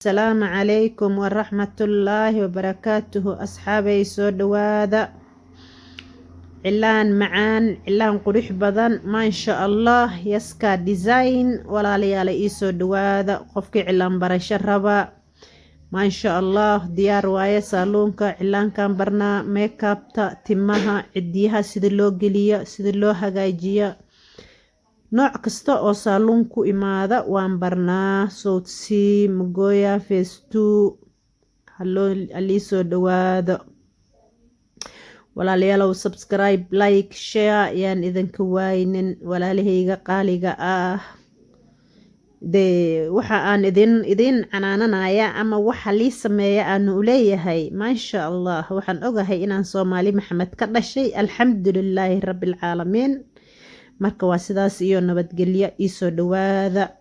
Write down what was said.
السلام عليكم ورحمة الله وبركاته أصحابي سو دوادا cilaan macaan cilaan qurux badan maasha Allah yaska design walaalayaal ii soo dhawaada qofkii cilaan barasho raba maasha Allah diyaar waaye saaluunka cilaankan barnaa makeupta timaha cidiyaha sida loo geliyo sida loo hagaajiyo nooc kasta oo saaluun ku imaada waan barnaa sawti magoya feestu halii soo dhawaado walaalayaal subscribe like share yaan idinka waaynin walaalahayga qaaliga ah waxa aan idin canaananaya ama waxa lii sameeya aan u leeyahay maasha Allah waxaan ogahay inaan Soomaali Maxamed ka dhashay alxamdulilaahi rabbil caalamiin marka waa sidaas iyo nabadgelyo ii soo dhawaada